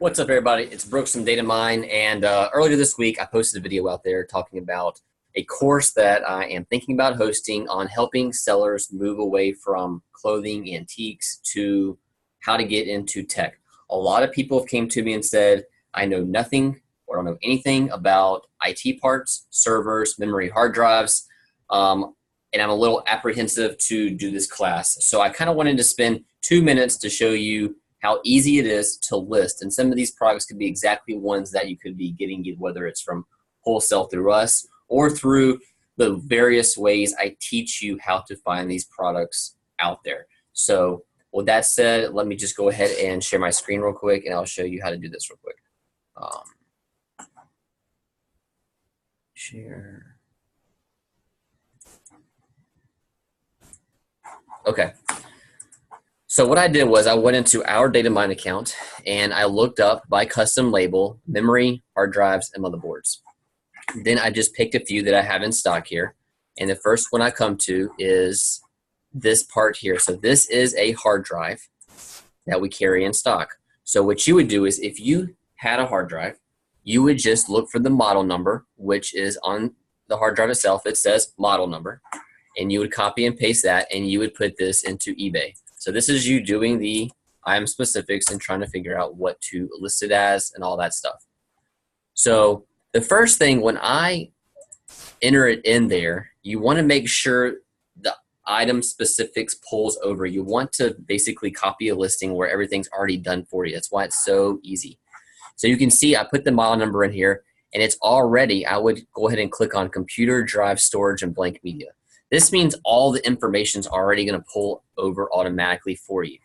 What's up, everybody? It's Brooks from Data Mine, and earlier this week I posted a video out there talking about a course that I am thinking about hosting on helping sellers move away from clothing antiques to how to get into tech. A lot of people have came to me and said, I know nothing or don't know anything about IT parts, servers, memory, hard drives, and I'm a little apprehensive to do this class. So I kind of wanted to spend 2 minutes to show you how easy it is to list. And some of these products could be exactly ones that you could be getting, whether it's from wholesale through us or through the various ways I teach you how to find these products out there. So with that said, let me just go ahead and share my screen real quick, and I'll show you how to do this real quick. Share. Okay. So what I did was I went into our Data Mine account and I looked up by custom label, memory, hard drives, and motherboards. Then I just picked a few that I have in stock here. And the first one I come to is this part here. So this is a hard drive that we carry in stock. So what you would do is if you had a hard drive, you would just look for the model number, which is on the hard drive itself. It says model number. And you would copy and paste that, and you would put this into eBay. So this is you doing the item specifics and trying to figure out what to list it as and all that stuff. So the first thing, when I enter it in there, you want to make sure the item specifics pulls over. You want to basically copy a listing where everything's already done for you. That's why it's so easy. So you can see I put the model number in here, and it's already, I would go ahead and click on computer, drive, storage, and blank media. This means all the information is already going to pull over automatically for you.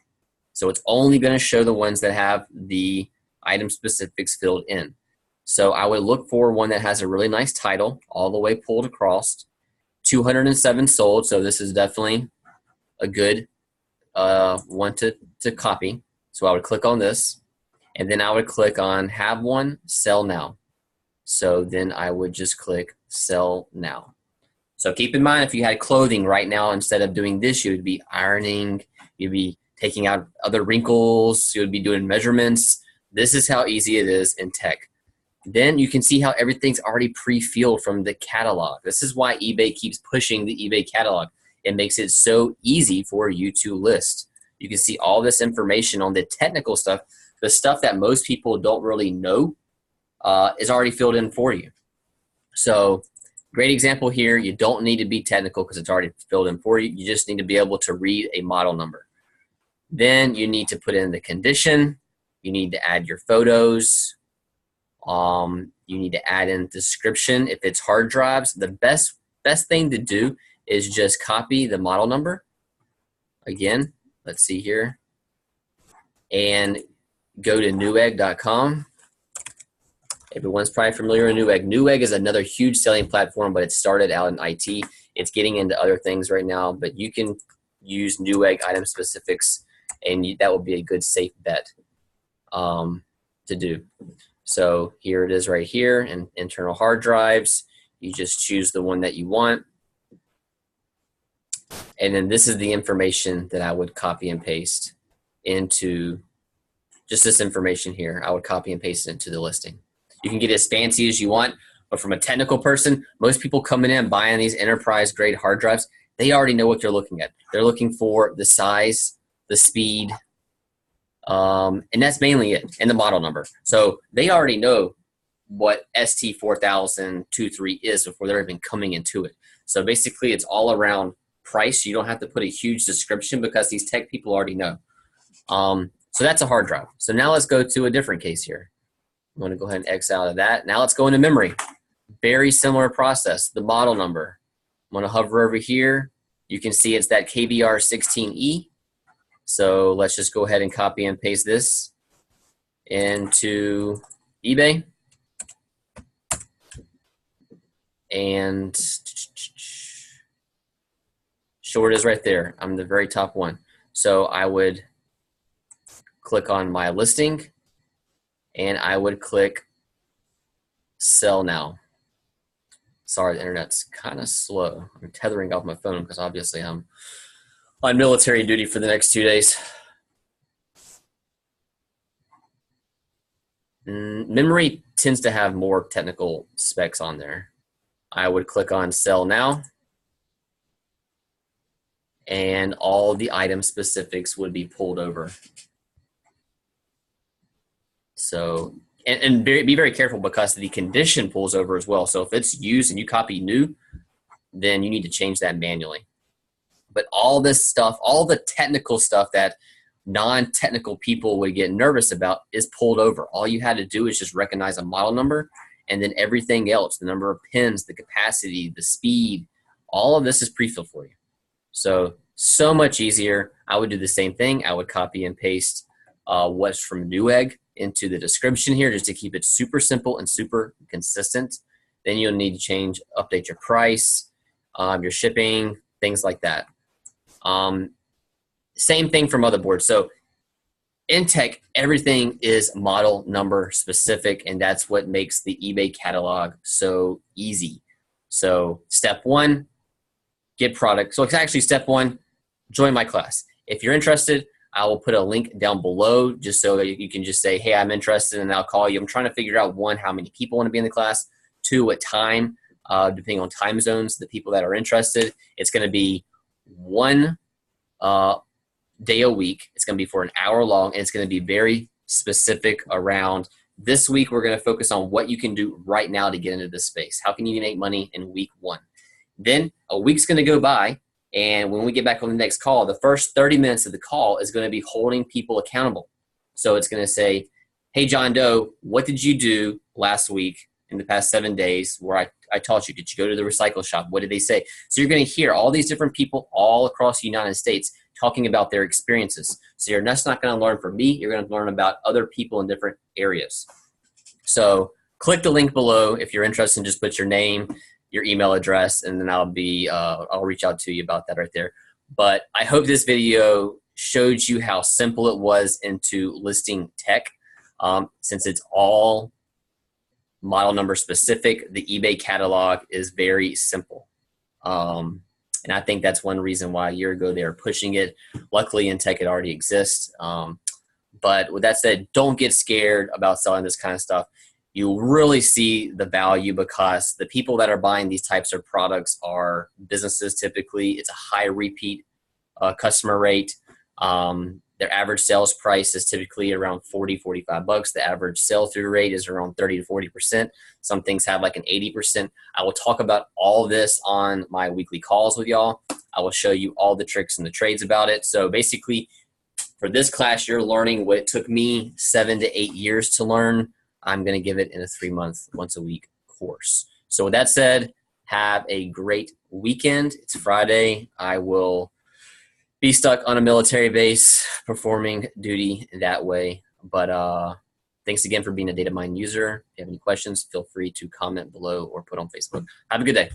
So it's only going to show the ones that have the item specifics filled in. So I would look for one that has a really nice title, all the way pulled across, 207 sold. So this is definitely a good one to copy. So I would click on this, and then I would click on have one, sell now. So then I would just click sell now. So keep in mind, if you had clothing right now, instead of doing this, you would be ironing, you'd be taking out other wrinkles, you would be doing measurements. This is how easy it is in tech. Then you can see how everything's already pre-filled from the catalog. This is why eBay keeps pushing the eBay catalog. It makes it so easy for you to list. You can see all this information on the technical stuff. The stuff that most people don't really know is already filled in for you. So great example here. You don't need to be technical because it's already filled in for you. You just need to be able to read a model number. Then you need to put in the condition. You need to add your photos. You need to add in description. If it's hard drives, the best thing to do is just copy the model number. Again, let's see here. And go to newegg.com. Everyone's probably familiar with Newegg. Newegg is another huge selling platform, but it started out in IT. It's getting into other things right now, but you can use Newegg item specifics, and that will be a good safe bet to do. So here it is right here, in internal hard drives. You just choose the one that you want. And then this is the information that I would copy and paste into just this information here. I would copy and paste it into the listing. You can get as fancy as you want, but from a technical person, most people coming in buying these enterprise grade hard drives, they already know what they're looking at. They're looking for the size, the speed, and that's mainly it, and the model number. So they already know what ST4023 is before they're even coming into it. So basically it's all around price. You don't have to put a huge description because these tech people already know. So that's a hard drive. So now let's go to a different case here. I'm going to go ahead and X out of that. Now let's go into memory. Very similar process. The model number. I'm going to hover over here. You can see it's that KBR16E. So let's just go ahead and copy and paste this into eBay. And sure it is right there. I'm the very top one. So I would click on my listing, and I would click sell now. Sorry, the internet's kind of slow. I'm tethering off my phone because obviously I'm on military duty for the next 2 days. Memory tends to have more technical specs on there. I would click on sell now, and all the item specifics would be pulled over. So, and be very careful because the condition pulls over as well. So if it's used and you copy new, then you need to change that manually. But all this stuff, all the technical stuff that non-technical people would get nervous about is pulled over. All you had to do is just recognize a model number, and then everything else, the number of pins, the capacity, the speed, all of this is pre-filled for you. So much easier. I would do the same thing. I would copy and paste what's from Newegg into the description here just to keep it super simple and super consistent. Then you'll need to update your price, your shipping, things like that. Same thing for motherboards. So in tech, everything is model number specific, and that's what makes the eBay catalog so easy. So step one, get product. So it's actually step one, join my class. If you're interested, I will put a link down below just so that you can just say, hey, I'm interested, and I'll call you. I'm trying to figure out, one, how many people want to be in the class, two, what time, depending on time zones, the people that are interested. It's going to be one day a week. It's going to be for an hour long, and it's going to be very specific around this week. We're going to focus on what you can do right now to get into this space. How can you make money in week one? Then a week's going to go by, and when we get back on the next call, the first 30 minutes of the call is going to be holding people accountable. So it's going to say, hey, John Doe, what did you do last week in the past 7 days where I taught you? Did you go to the recycle shop? What did they say? So you're going to hear all these different people all across the United States talking about their experiences. So you're just not going to learn from me. You're going to learn about other people in different areas. So click the link below if you're interested, and just put your name, your email address, and then I'll reach out to you about that right there. But I hope this video showed you how simple it was into listing tech. Since it's all model number specific, the eBay catalog is very simple. And I think that's one reason why a year ago they were pushing it. Luckily in tech it already exists. But with that said, don't get scared about selling this kind of stuff. You really see the value because the people that are buying these types of products are businesses typically. It's a high repeat customer rate. Their average sales price is typically around 40, 45 bucks. The average sell-through rate is around 30 to 40%. Some things have like an 80%. I will talk about all this on my weekly calls with y'all. I will show you all the tricks and the trades about it. So basically, for this class, you're learning what it took me 7 to 8 years to learn. I'm going to give it in a 3-month, once a week course. So with that said, have a great weekend. It's Friday. I will be stuck on a military base performing duty that way. But thanks again for being a DataMine user. If you have any questions, feel free to comment below or put on Facebook. Have a good day.